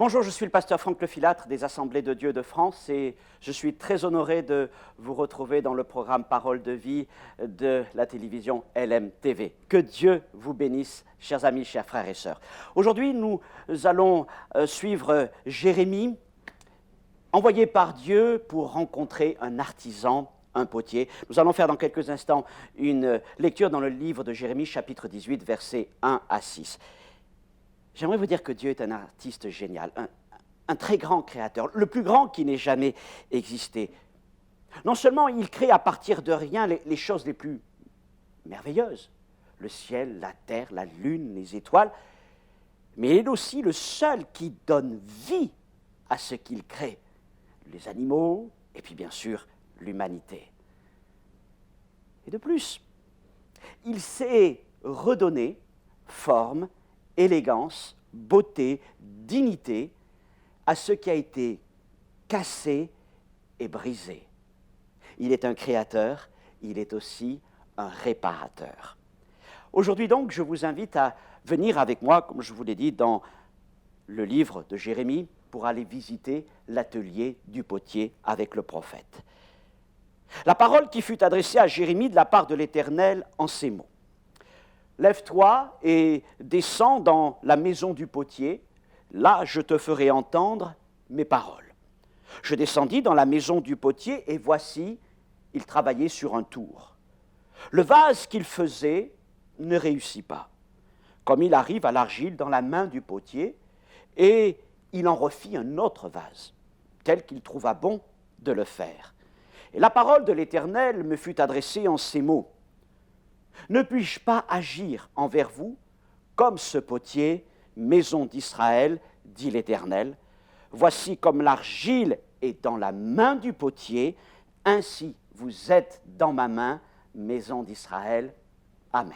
Bonjour, je suis le pasteur Franck Lefilâtre des Assemblées de Dieu de France et je suis très honoré de vous retrouver dans le programme Parole de vie de la télévision LMTV. Que Dieu vous bénisse, chers amis, chers frères et sœurs. Aujourd'hui, nous allons suivre Jérémie, envoyé par Dieu pour rencontrer un artisan, un potier. Nous allons faire dans quelques instants une lecture dans le livre de Jérémie, chapitre 18, versets 1 à 6. J'aimerais vous dire que Dieu est un artiste génial, un très grand créateur, le plus grand qui n'ait jamais existé. Non seulement il crée à partir de rien les choses les plus merveilleuses, le ciel, la terre, la lune, les étoiles, mais il est aussi le seul qui donne vie à ce qu'il crée, les animaux et puis bien sûr l'humanité. Et de plus, il sait redonner forme, élégance, beauté, dignité à ce qui a été cassé et brisé. Il est un créateur, il est aussi un réparateur. Aujourd'hui donc, je vous invite à venir avec moi, comme je vous l'ai dit, dans le livre de Jérémie pour aller visiter l'atelier du potier avec le prophète. La parole qui fut adressée à Jérémie de la part de l'Éternel en ces mots. Lève-toi et descends dans la maison du potier, là je te ferai entendre mes paroles. Je descendis dans la maison du potier et voici, il travaillait sur un tour. Le vase qu'il faisait ne réussit pas, comme il arrive à l'argile dans la main du potier, et il en refit un autre vase, tel qu'il trouva bon de le faire. Et la parole de l'Éternel me fut adressée en ces mots. Ne puis-je pas agir envers vous comme ce potier, maison d'Israël, dit l'Éternel. Voici comme l'argile est dans la main du potier, ainsi vous êtes dans ma main, maison d'Israël. Amen.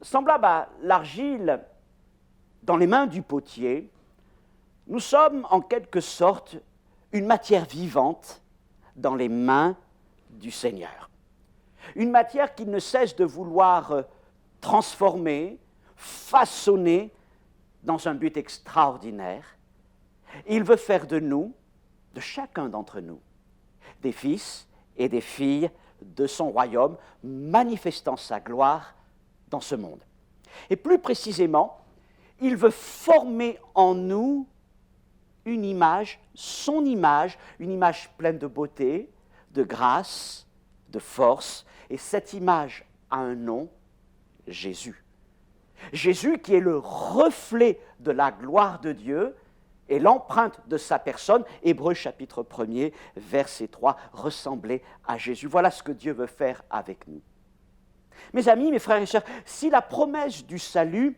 Semblable à l'argile dans les mains du potier, nous sommes en quelque sorte une matière vivante dans les mains du Seigneur. Une matière qu'il ne cesse de vouloir transformer, façonner dans un but extraordinaire. Il veut faire de nous, de chacun d'entre nous, des fils et des filles de son royaume, manifestant sa gloire dans ce monde. Et plus précisément, il veut former en nous une image, son image, une image pleine de beauté, de grâce, de force, et cette image a un nom, Jésus. Jésus qui est le reflet de la gloire de Dieu et l'empreinte de sa personne, Hébreux chapitre 1er, verset 3, ressembler à Jésus. Voilà ce que Dieu veut faire avec nous. Mes amis, mes frères et sœurs, si la promesse du salut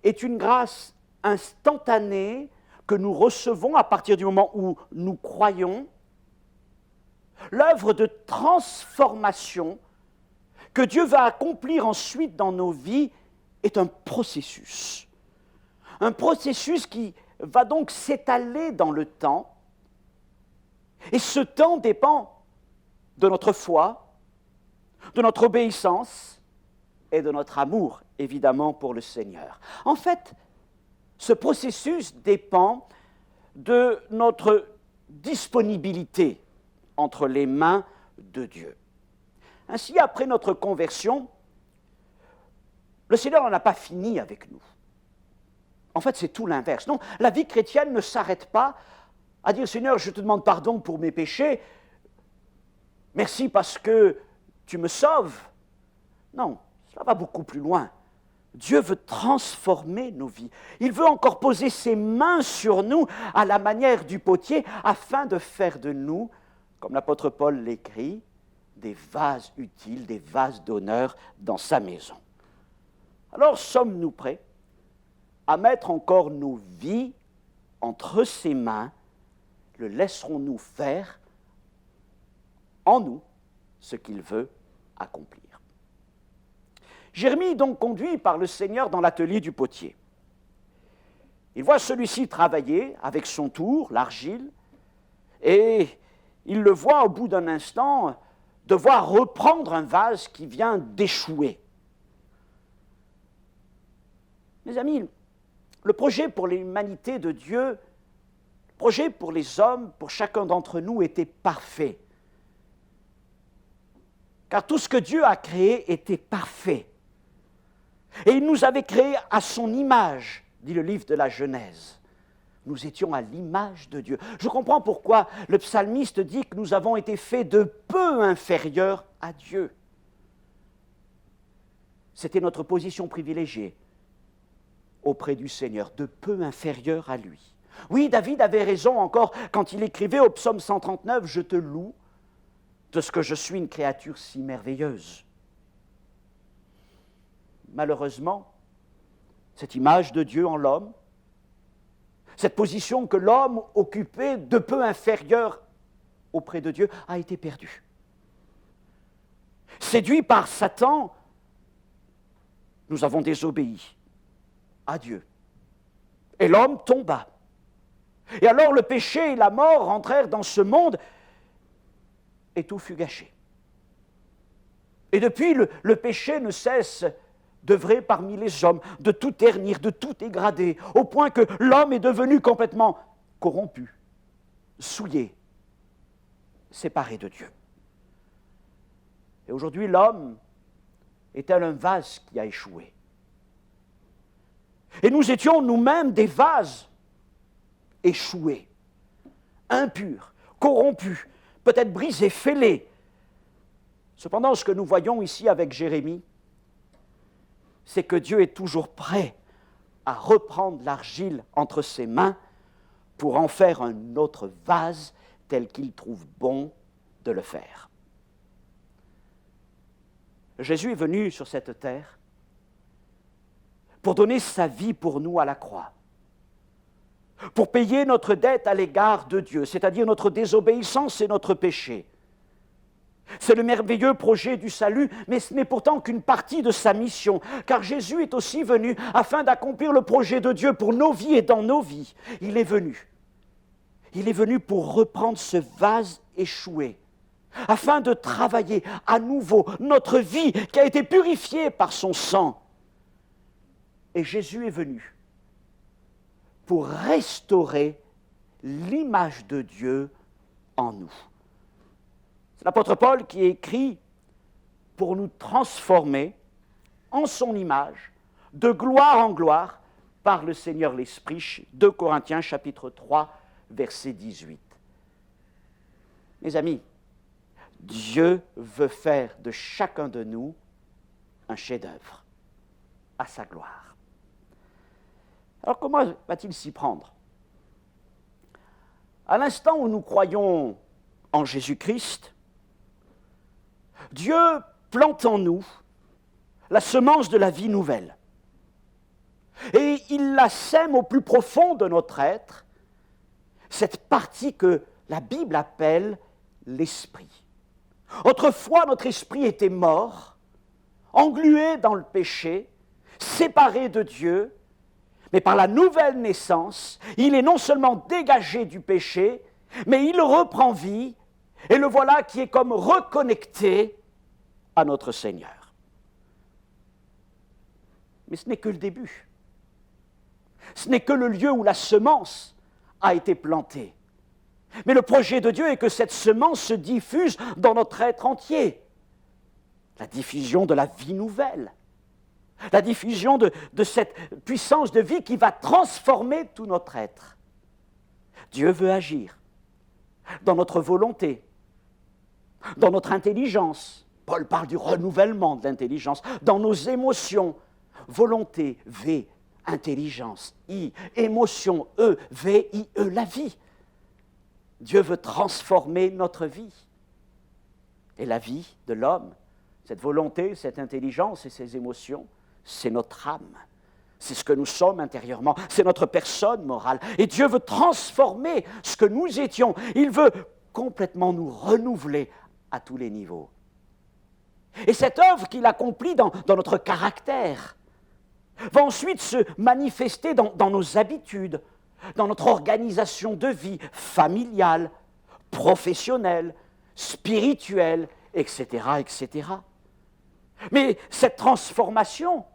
est une grâce instantanée que nous recevons à partir du moment où nous croyons, l'œuvre de transformation que Dieu va accomplir ensuite dans nos vies est un processus. Un processus qui va donc s'étaler dans le temps. Et ce temps dépend de notre foi, de notre obéissance et de notre amour, évidemment, pour le Seigneur. En fait, ce processus dépend de notre disponibilité entre les mains de Dieu. Ainsi, après notre conversion, le Seigneur n'en a pas fini avec nous. En fait, c'est tout l'inverse. Non, la vie chrétienne ne s'arrête pas à dire « Seigneur, je te demande pardon pour mes péchés, merci parce que tu me sauves ». Non, cela va beaucoup plus loin. Dieu veut transformer nos vies. Il veut encore poser ses mains sur nous à la manière du potier afin de faire de nous, comme l'apôtre Paul l'écrit, des vases utiles, des vases d'honneur dans sa maison. Alors sommes-nous prêts à mettre encore nos vies entre ses mains? Le laisserons-nous faire en nous ce qu'il veut accomplir? Jérémie est donc conduit par le Seigneur dans l'atelier du potier. Il voit celui-ci travailler avec son tour, l'argile, et il le voit au bout d'un instant devoir reprendre un vase qui vient d'échouer. Mes amis, Le projet pour l'humanité de Dieu, le projet pour les hommes, pour chacun d'entre nous était parfait. Car tout ce que Dieu a créé était parfait. Et il nous avait créés à son image, dit le livre de la Genèse. Nous étions à l'image de Dieu. Je comprends pourquoi le psalmiste dit que nous avons été faits de peu inférieurs à Dieu. C'était notre position privilégiée auprès du Seigneur, de peu inférieure à lui. Oui, David avait raison encore quand il écrivait au psaume 139 « Je te loue de ce que je suis une créature si merveilleuse ». Malheureusement, cette image de Dieu en l'homme, cette position que l'homme occupait de peu inférieure auprès de Dieu, a été perdue. Séduits par Satan, nous avons désobéi à Dieu. Et l'homme tomba. Et alors le péché et la mort rentrèrent dans ce monde et tout fut gâché. Et depuis, le péché ne cesse d'œuvrer parmi les hommes, de tout ternir, de tout dégrader, au point que l'homme est devenu complètement corrompu, souillé, séparé de Dieu. Et aujourd'hui, l'homme est tel un vase qui a échoué. Et nous étions nous-mêmes des vases échoués, impurs, corrompus, peut-être brisés, fêlés. Cependant, ce que nous voyons ici avec Jérémie, c'est que Dieu est toujours prêt à reprendre l'argile entre ses mains pour en faire un autre vase tel qu'il trouve bon de le faire. Jésus est venu sur cette terre pour donner sa vie pour nous à la croix, pour payer notre dette à l'égard de Dieu, c'est-à-dire notre désobéissance et notre péché. C'est le merveilleux projet du salut, mais ce n'est pourtant qu'une partie de sa mission, car Jésus est aussi venu afin d'accomplir le projet de Dieu pour nos vies et dans nos vies. Il est venu pour reprendre ce vase échoué, afin de travailler à nouveau notre vie qui a été purifiée par son sang. Et Jésus est venu pour restaurer l'image de Dieu en nous. C'est l'apôtre Paul qui écrit pour nous transformer en son image, de gloire en gloire, par le Seigneur l'Esprit. 2 Corinthiens chapitre 3, verset 18. Mes amis, Dieu veut faire de chacun de nous un chef-d'œuvre à sa gloire. Alors comment va-t-il s'y prendre? À l'instant où nous croyons en Jésus-Christ, Dieu plante en nous la semence de la vie nouvelle. Et il la sème au plus profond de notre être, cette partie que la Bible appelle l'esprit. Autrefois, notre esprit était mort, englué dans le péché, séparé de Dieu, mais par la nouvelle naissance, il est non seulement dégagé du péché, mais il reprend vie, et le voilà qui est comme reconnecté à notre Seigneur. Mais ce n'est que le début. Ce n'est que le lieu où la semence a été plantée. Mais le projet de Dieu est que cette semence se diffuse dans notre être entier. La diffusion de la vie nouvelle. La diffusion de cette puissance de vie qui va transformer tout notre être. Dieu veut agir dans notre volonté, dans notre intelligence. Paul parle du renouvellement de l'intelligence, dans nos émotions. Volonté, V, intelligence, I, émotion, E, V, I, E, la vie. Dieu veut transformer notre vie. Et la vie de l'homme, cette volonté, cette intelligence et ces émotions, c'est notre âme. C'est ce que nous sommes intérieurement. C'est notre personne morale. Et Dieu veut transformer ce que nous étions. Il veut complètement nous renouveler à tous les niveaux. Et cette œuvre qu'il accomplit dans notre caractère va ensuite se manifester dans nos habitudes, dans notre organisation de vie familiale, professionnelle, spirituelle, etc., etc. Mais cette transformation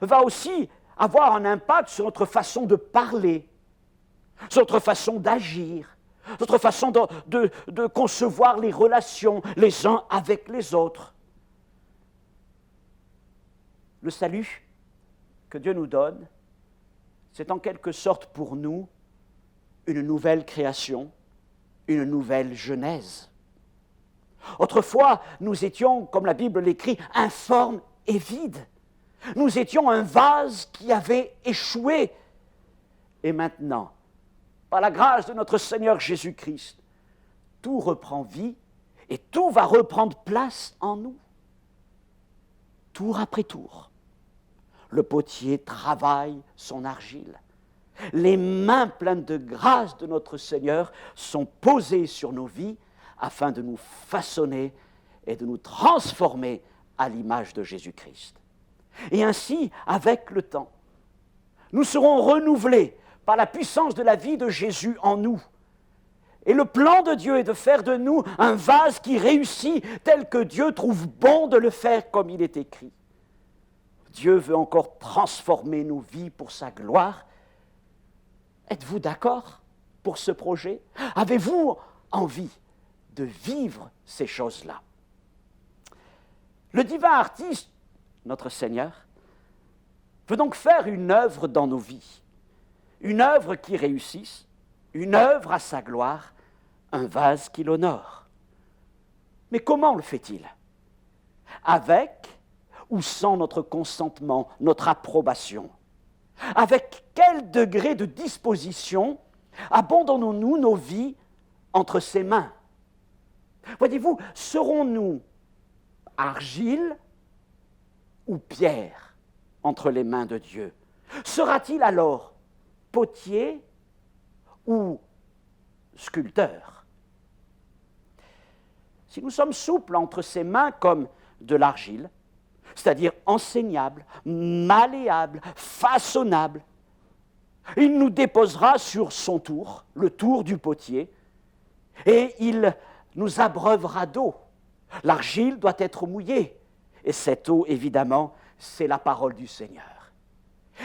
va aussi avoir un impact sur notre façon de parler, sur notre façon d'agir, notre façon de concevoir les relations les uns avec les autres. Le salut que Dieu nous donne, c'est en quelque sorte pour nous une nouvelle création, une nouvelle genèse. Autrefois, nous étions, comme la Bible l'écrit, informes et vides. Nous étions un vase qui avait échoué. Et maintenant, par la grâce de notre Seigneur Jésus-Christ, tout reprend vie et tout va reprendre place en nous. Tour après tour, le potier travaille son argile. Les mains pleines de grâce de notre Seigneur sont posées sur nos vies afin de nous façonner et de nous transformer à l'image de Jésus-Christ. Et ainsi, avec le temps, nous serons renouvelés par la puissance de la vie de Jésus en nous. Et le plan de Dieu est de faire de nous un vase qui réussit tel que Dieu trouve bon de le faire comme il est écrit. Dieu veut encore transformer nos vies pour sa gloire. Êtes-vous d'accord pour ce projet? Avez-vous envie de vivre ces choses-là? Le divin artiste, notre Seigneur, veut donc faire une œuvre dans nos vies, une œuvre qui réussisse, une œuvre à sa gloire, un vase qui l'honore. Mais comment le fait-il? Avec ou sans notre consentement, notre approbation? Avec quel degré de disposition abandonnons-nous nos vies entre ses mains? Voyez-vous, serons-nous argile ou pierre entre les mains de Dieu? Sera-t-il alors potier ou sculpteur? Si nous sommes souples entre ses mains comme de l'argile, c'est-à-dire enseignable, malléable, façonnable, il nous déposera sur son tour, le tour du potier, et il nous abreuvera d'eau. L'argile doit être mouillée, et cette eau, évidemment, c'est la parole du Seigneur.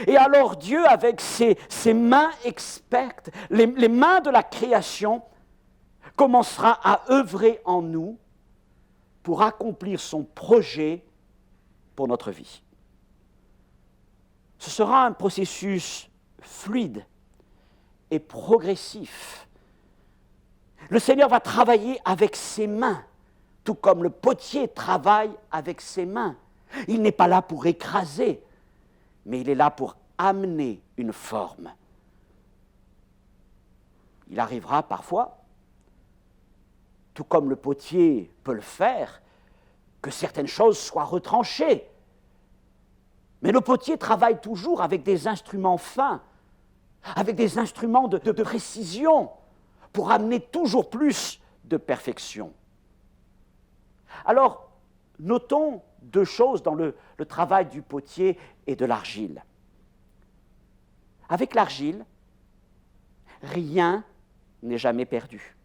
Et alors Dieu, avec ses mains expertes, les mains de la création, commencera à œuvrer en nous pour accomplir son projet pour notre vie. Ce sera un processus fluide et progressif. Le Seigneur va travailler avec ses mains, tout comme le potier travaille avec ses mains. Il n'est pas là pour écraser, mais il est là pour amener une forme. Il arrivera parfois, tout comme le potier peut le faire, que certaines choses soient retranchées. Mais le potier travaille toujours avec des instruments fins, avec des instruments de précision, pour amener toujours plus de perfection. Alors, notons deux choses dans le travail du potier et de l'argile. Avec l'argile, rien n'est jamais perdu.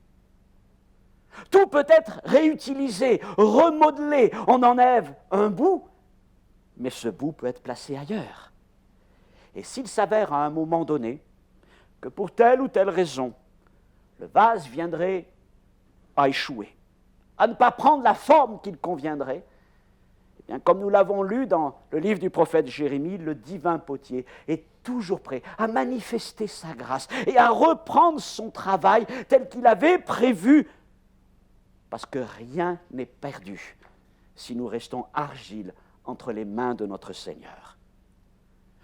Tout peut être réutilisé, remodelé. On enlève un bout, mais ce bout peut être placé ailleurs. Et s'il s'avère à un moment donné que pour telle ou telle raison, le vase viendrait à échouer, à ne pas prendre la forme qu'il conviendrait, eh bien, comme nous l'avons lu dans le livre du prophète Jérémie, le divin potier est toujours prêt à manifester sa grâce et à reprendre son travail tel qu'il avait prévu, parce que rien n'est perdu si nous restons argile entre les mains de notre Seigneur.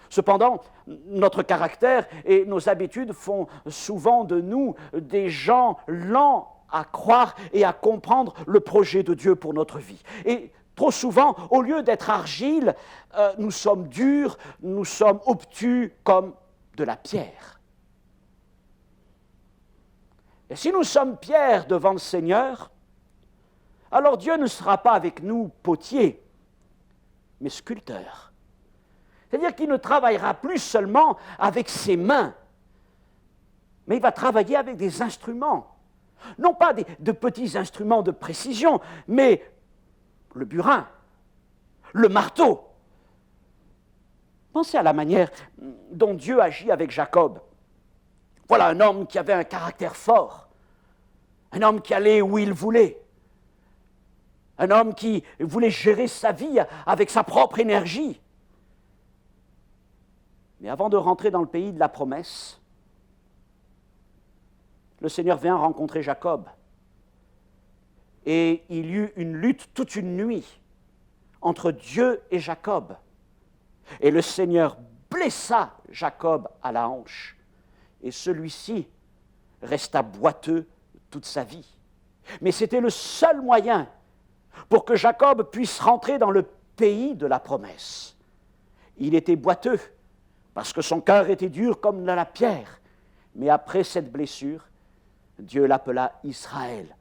Cependant, notre caractère et nos habitudes font souvent de nous des gens lents à croire et à comprendre le projet de Dieu pour notre vie. Et trop souvent, au lieu d'être argile, nous sommes durs, nous sommes obtus comme de la pierre. Et si nous sommes pierres devant le Seigneur, alors Dieu ne sera pas avec nous potier, mais sculpteur. C'est-à-dire qu'il ne travaillera plus seulement avec ses mains, mais il va travailler avec des instruments. Non pas de petits instruments de précision, mais le burin, le marteau. Pensez à la manière dont Dieu agit avec Jacob. Voilà un homme qui avait un caractère fort, un homme qui allait où il voulait, un homme qui voulait gérer sa vie avec sa propre énergie. Mais avant de rentrer dans le pays de la promesse, le Seigneur vient rencontrer Jacob. Et il y eut une lutte toute une nuit entre Dieu et Jacob. Et le Seigneur blessa Jacob à la hanche. Et celui-ci resta boiteux toute sa vie. Mais c'était le seul moyen pour que Jacob puisse rentrer dans le pays de la promesse. Il était boiteux parce que son cœur était dur comme de la pierre. Mais après cette blessure, Dieu l'appela Israël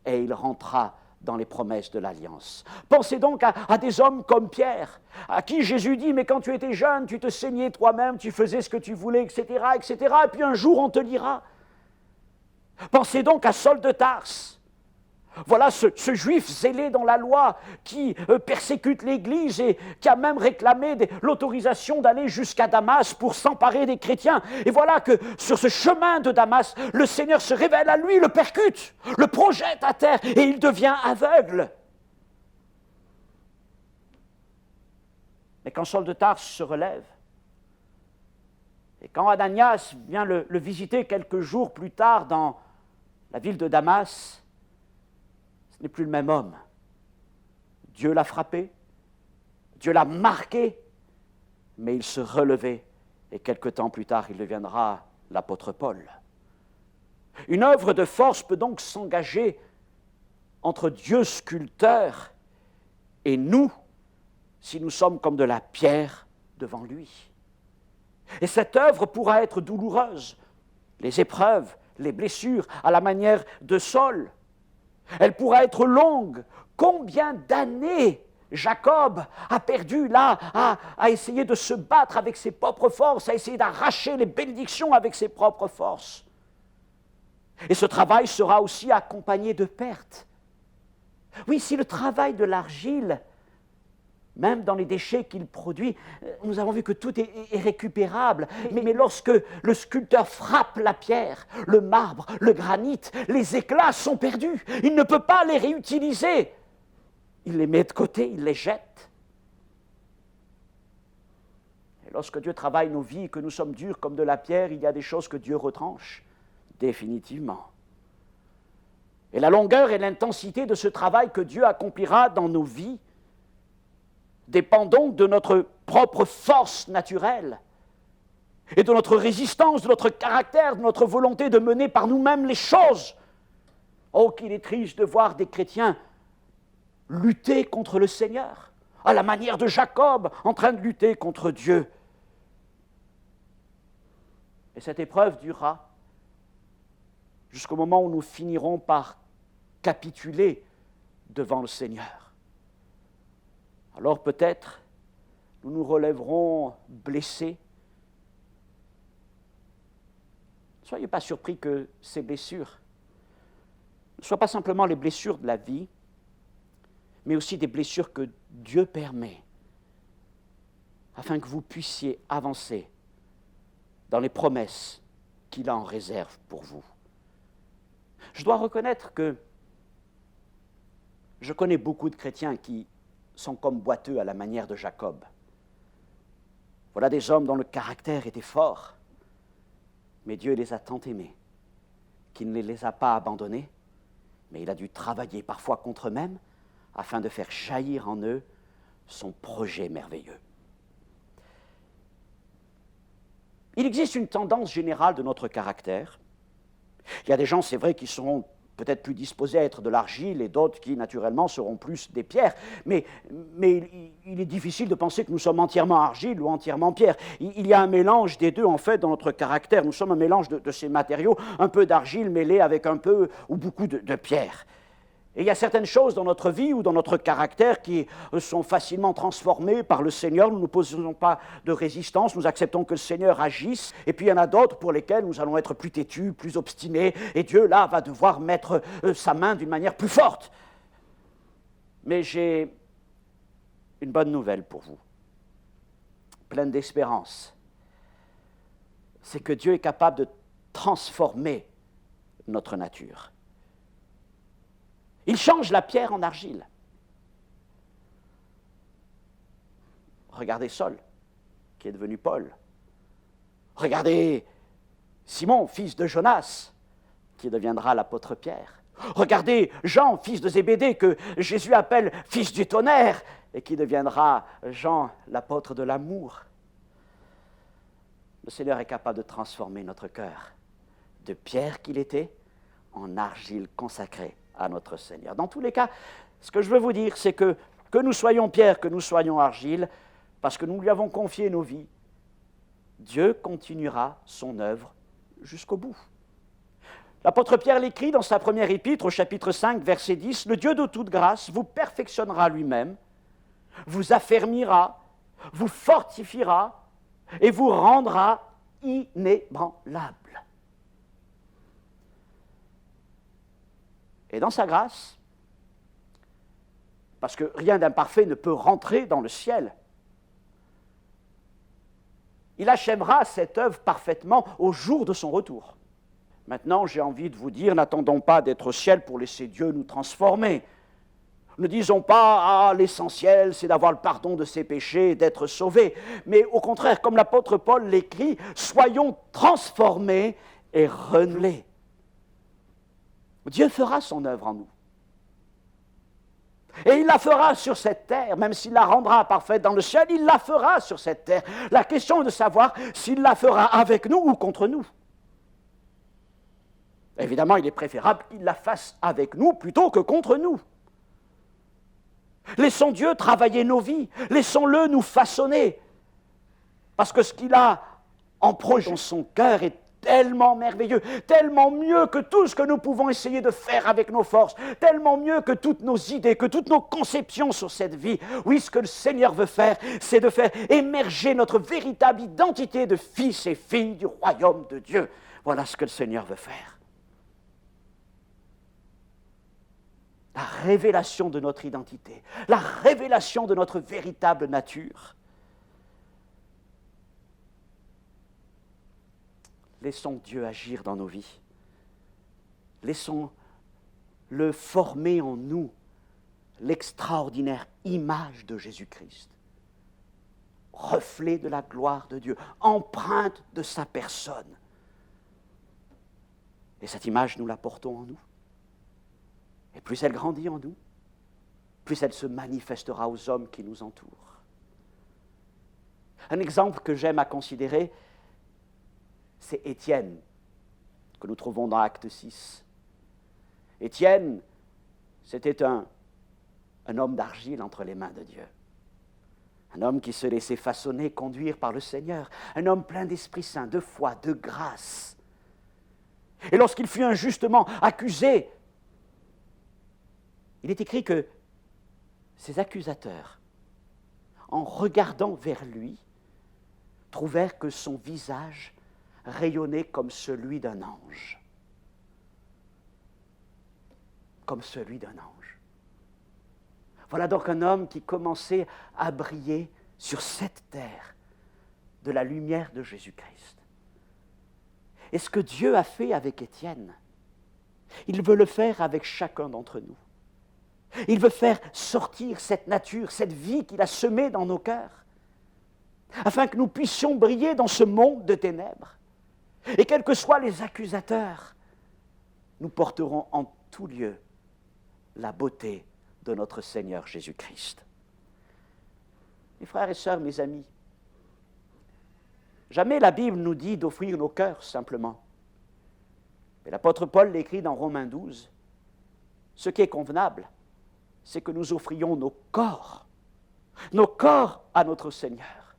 et il rentra dans les promesses de l'Alliance. Pensez donc à des hommes comme Pierre, à qui Jésus dit « Mais quand tu étais jeune, tu te saignais toi-même, tu faisais ce que tu voulais, etc. etc. Et puis un jour, on te lira. » Pensez donc à Saul de Tarse. Voilà ce juif zélé dans la loi qui persécute l'Église et qui a même réclamé l'autorisation d'aller jusqu'à Damas pour s'emparer des chrétiens. Et voilà que sur ce chemin de Damas, le Seigneur se révèle à lui, le percute, le projette à terre et il devient aveugle. Mais quand Saul de Tarse se relève, et quand Ananias vient le visiter quelques jours plus tard dans la ville de Damas, n'est plus le même homme. Dieu l'a frappé, Dieu l'a marqué, mais il se relevait et quelque temps plus tard, il deviendra l'apôtre Paul. Une œuvre de force peut donc s'engager entre Dieu sculpteur et nous, si nous sommes comme de la pierre devant lui. Et cette œuvre pourra être douloureuse. Les épreuves, les blessures, à la manière de Saul, elle pourra être longue. Combien d'années Jacob a perdu là à essayer de se battre avec ses propres forces, à essayer d'arracher les bénédictions avec ses propres forces. Et ce travail sera aussi accompagné de pertes. Oui, si le travail de l'argile, même dans les déchets qu'il produit, nous avons vu que tout est récupérable. Mais lorsque le sculpteur frappe la pierre, le marbre, le granit, les éclats sont perdus. Il ne peut pas les réutiliser. Il les met de côté, il les jette. Et lorsque Dieu travaille nos vies et que nous sommes durs comme de la pierre, il y a des choses que Dieu retranche, définitivement. Et la longueur et l'intensité de ce travail que Dieu accomplira dans nos vies dépend donc de notre propre force naturelle et de notre résistance, de notre caractère, de notre volonté de mener par nous-mêmes les choses. Oh, qu'il est triste de voir des chrétiens lutter contre le Seigneur, à la manière de Jacob, en train de lutter contre Dieu. Et cette épreuve durera jusqu'au moment où nous finirons par capituler devant le Seigneur. Alors peut-être nous nous relèverons blessés. Ne soyez pas surpris que ces blessures ne soient pas simplement les blessures de la vie, mais aussi des blessures que Dieu permet afin que vous puissiez avancer dans les promesses qu'il a en réserve pour vous. Je dois reconnaître que je connais beaucoup de chrétiens qui sont comme boiteux à la manière de Jacob. Voilà des hommes dont le caractère était fort, mais Dieu les a tant aimés qu'il ne les a pas abandonnés, mais il a dû travailler parfois contre eux-mêmes afin de faire jaillir en eux son projet merveilleux. Il existe une tendance générale de notre caractère. Il y a des gens, c'est vrai, qui seront peut-être plus disposés à être de l'argile et d'autres qui, naturellement, seront plus des pierres. Mais il est difficile de penser que nous sommes entièrement argile ou entièrement pierre. Il y a un mélange des deux, en fait, dans notre caractère. Nous sommes un mélange de ces matériaux, un peu d'argile mêlé avec un peu ou beaucoup de pierre. Et il y a certaines choses dans notre vie ou dans notre caractère qui sont facilement transformées par le Seigneur. Nous ne posons pas de résistance, nous acceptons que le Seigneur agisse. Et puis il y en a d'autres pour lesquelles nous allons être plus têtus, plus obstinés. Et Dieu, là, va devoir mettre sa main d'une manière plus forte. Mais j'ai une bonne nouvelle pour vous. pleine d'espérance, c'est que Dieu est capable de transformer notre nature. Il change la pierre en argile. Regardez Saul, qui est devenu Paul. Regardez Simon, fils de Jonas, qui deviendra l'apôtre Pierre. Regardez Jean, fils de Zébédée, que Jésus appelle fils du tonnerre, et qui deviendra Jean, l'apôtre de l'amour. Le Seigneur est capable de transformer notre cœur, de pierre qu'il était, en argile consacrée à notre Seigneur. Dans tous les cas, ce que je veux vous dire, c'est que nous soyons pierre, que nous soyons argile, parce que nous lui avons confié nos vies, Dieu continuera son œuvre jusqu'au bout. L'apôtre Pierre l'écrit dans sa première épître, au chapitre 5, verset 10, « Le Dieu de toute grâce vous perfectionnera lui-même, vous affermira, vous fortifiera et vous rendra inébranlable. » Et dans sa grâce, parce que rien d'imparfait ne peut rentrer dans le ciel, il achèvera cette œuvre parfaitement au jour de son retour. Maintenant, j'ai envie de vous dire, n'attendons pas d'être au ciel pour laisser Dieu nous transformer. Ne disons pas, ah, l'essentiel, c'est d'avoir le pardon de ses péchés, d'être sauvés. Mais au contraire, comme l'apôtre Paul l'écrit, soyons transformés et renouvelés. Dieu fera son œuvre en nous. Et il la fera sur cette terre, même s'il la rendra parfaite dans le ciel, il la fera sur cette terre. La question est de savoir s'il la fera avec nous ou contre nous. Évidemment, il est préférable qu'il la fasse avec nous plutôt que contre nous. Laissons Dieu travailler nos vies, laissons-le nous façonner. Parce que ce qu'il a en projet dans son cœur est tellement merveilleux, tellement mieux que tout ce que nous pouvons essayer de faire avec nos forces, tellement mieux que toutes nos idées, que toutes nos conceptions sur cette vie. Oui, ce que le Seigneur veut faire, c'est de faire émerger notre véritable identité de fils et filles du royaume de Dieu. Voilà ce que le Seigneur veut faire. La révélation de notre identité, la révélation de notre véritable nature. Laissons Dieu agir dans nos vies. Laissons-le former en nous l'extraordinaire image de Jésus-Christ. Reflet de la gloire de Dieu, empreinte de sa personne. Et cette image, nous la portons en nous. Et plus elle grandit en nous, plus elle se manifestera aux hommes qui nous entourent. Un exemple que j'aime à considérer, c'est Étienne, que nous trouvons dans Acte 6. Étienne, c'était un homme d'argile entre les mains de Dieu. Un homme qui se laissait façonner, conduire par le Seigneur. Un homme plein d'Esprit Saint, de foi, de grâce. Et lorsqu'il fut injustement accusé, il est écrit que ses accusateurs, en regardant vers lui, trouvèrent que son visage rayonnait comme celui d'un ange. Comme celui d'un ange. Voilà donc un homme qui commençait à briller sur cette terre de la lumière de Jésus-Christ. Et ce que Dieu a fait avec Étienne, il veut le faire avec chacun d'entre nous. Il veut faire sortir cette nature, cette vie qu'il a semée dans nos cœurs, afin que nous puissions briller dans ce monde de ténèbres. Et quels que soient les accusateurs, nous porterons en tout lieu la beauté de notre Seigneur Jésus-Christ. Mes frères et sœurs, mes amis, jamais la Bible nous dit d'offrir nos cœurs simplement. Mais l'apôtre Paul l'écrit dans Romains 12, ce qui est convenable, c'est que nous offrions nos corps à notre Seigneur,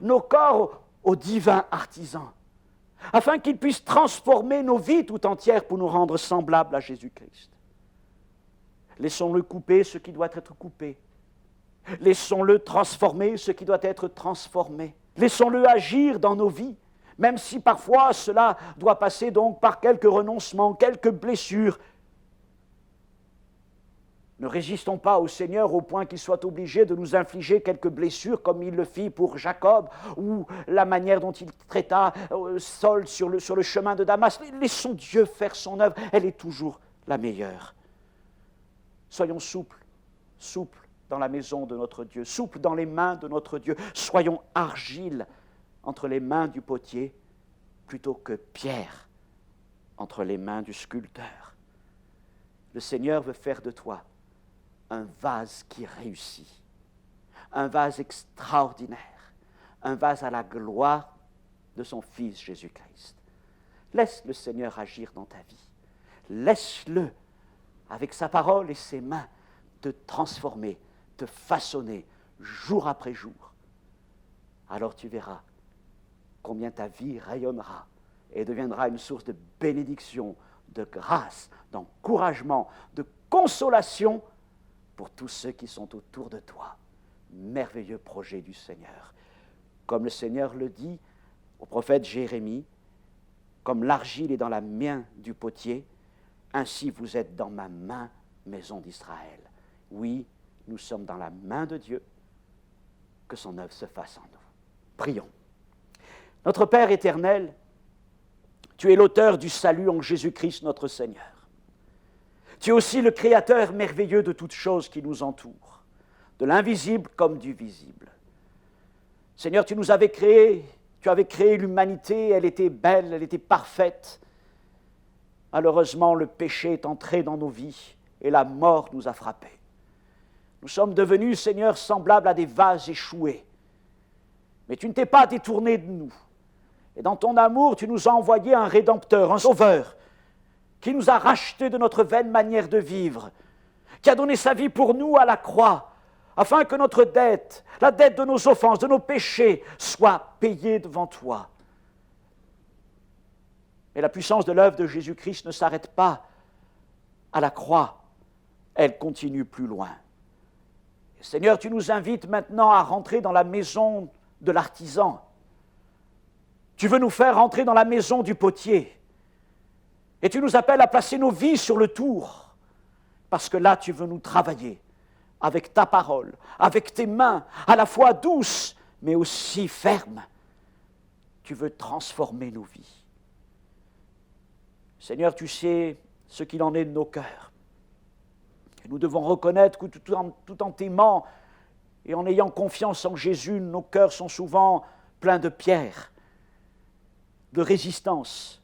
nos corps au divin artisan, afin qu'il puisse transformer nos vies tout entières pour nous rendre semblables à Jésus-Christ. Laissons-le couper ce qui doit être coupé. Laissons-le transformer ce qui doit être transformé. Laissons-le agir dans nos vies, même si parfois cela doit passer donc par quelques renoncements, quelques blessures. Ne résistons pas au Seigneur au point qu'il soit obligé de nous infliger quelques blessures comme il le fit pour Jacob ou la manière dont il traita Saul sur le chemin de Damas. Laissons Dieu faire son œuvre, elle est toujours la meilleure. Soyons souples dans la maison de notre Dieu, souples dans les mains de notre Dieu. Soyons argile entre les mains du potier plutôt que pierre entre les mains du sculpteur. Le Seigneur veut faire de toi un vase qui réussit, un vase extraordinaire, un vase à la gloire de son Fils Jésus-Christ. Laisse le Seigneur agir dans ta vie. Laisse-le, avec sa parole et ses mains, te transformer, te façonner jour après jour. Alors tu verras combien ta vie rayonnera et deviendra une source de bénédiction, de grâce, d'encouragement, de consolation pour tous ceux qui sont autour de toi. Merveilleux projet du Seigneur. Comme le Seigneur le dit au prophète Jérémie, comme l'argile est dans la main du potier, ainsi vous êtes dans ma main, maison d'Israël. Oui, nous sommes dans la main de Dieu, que son œuvre se fasse en nous. Prions. Notre Père éternel, tu es l'auteur du salut en Jésus-Christ notre Seigneur. Tu es aussi le Créateur merveilleux de toutes choses qui nous entourent, de l'invisible comme du visible. Seigneur, tu nous avais créés, tu avais créé l'humanité, elle était belle, elle était parfaite. Malheureusement, le péché est entré dans nos vies et la mort nous a frappés. Nous sommes devenus, Seigneur, semblables à des vases échoués. Mais tu ne t'es pas détourné de nous. Et dans ton amour, tu nous as envoyé un Rédempteur, un Sauveur, qui nous a rachetés de notre vaine manière de vivre, qui a donné sa vie pour nous à la croix, afin que notre dette, la dette de nos offenses, de nos péchés, soit payée devant toi. Mais la puissance de l'œuvre de Jésus-Christ ne s'arrête pas à la croix, elle continue plus loin. Et Seigneur, tu nous invites maintenant à rentrer dans la maison de l'artisan. Tu veux nous faire rentrer dans la maison du potier. Et tu nous appelles à placer nos vies sur le tour, parce que là, tu veux nous travailler avec ta parole, avec tes mains, à la fois douces, mais aussi fermes. Tu veux transformer nos vies. Seigneur, tu sais ce qu'il en est de nos cœurs. Et nous devons reconnaître que tout en t'aimant et en ayant confiance en Jésus, nos cœurs sont souvent pleins de pierres, de résistance.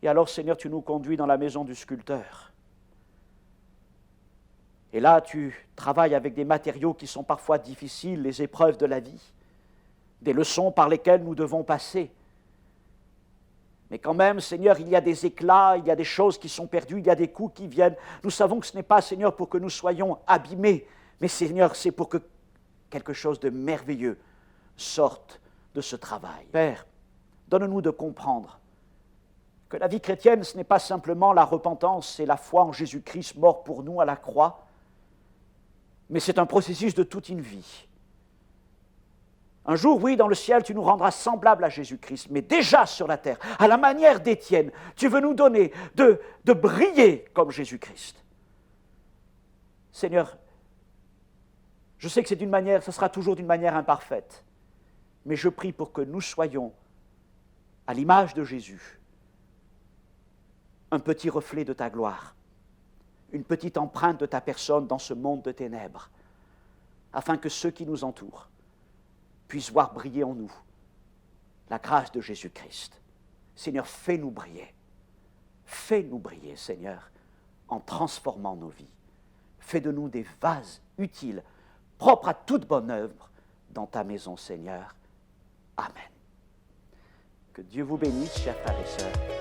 Et alors, Seigneur, tu nous conduis dans la maison du sculpteur. Et là, tu travailles avec des matériaux qui sont parfois difficiles, les épreuves de la vie, des leçons par lesquelles nous devons passer. Mais quand même, Seigneur, il y a des éclats, il y a des choses qui sont perdues, il y a des coups qui viennent. Nous savons que ce n'est pas, Seigneur, pour que nous soyons abîmés, mais Seigneur, c'est pour que quelque chose de merveilleux sorte de ce travail. Père, donne-nous de comprendre que la vie chrétienne, ce n'est pas simplement la repentance et la foi en Jésus-Christ mort pour nous à la croix, mais c'est un processus de toute une vie. Un jour, oui, dans le ciel, tu nous rendras semblables à Jésus-Christ, mais déjà sur la terre, à la manière d'Étienne, tu veux nous donner de briller comme Jésus-Christ. Seigneur, je sais que c'est d'une manière, ce sera toujours d'une manière imparfaite, mais je prie pour que nous soyons, à l'image de Jésus, un petit reflet de ta gloire, une petite empreinte de ta personne dans ce monde de ténèbres, afin que ceux qui nous entourent puissent voir briller en nous la grâce de Jésus-Christ. Seigneur, fais-nous briller. Fais-nous briller, Seigneur, en transformant nos vies. Fais de nous des vases utiles, propres à toute bonne œuvre dans ta maison, Seigneur. Amen. Que Dieu vous bénisse, chers frères et sœurs.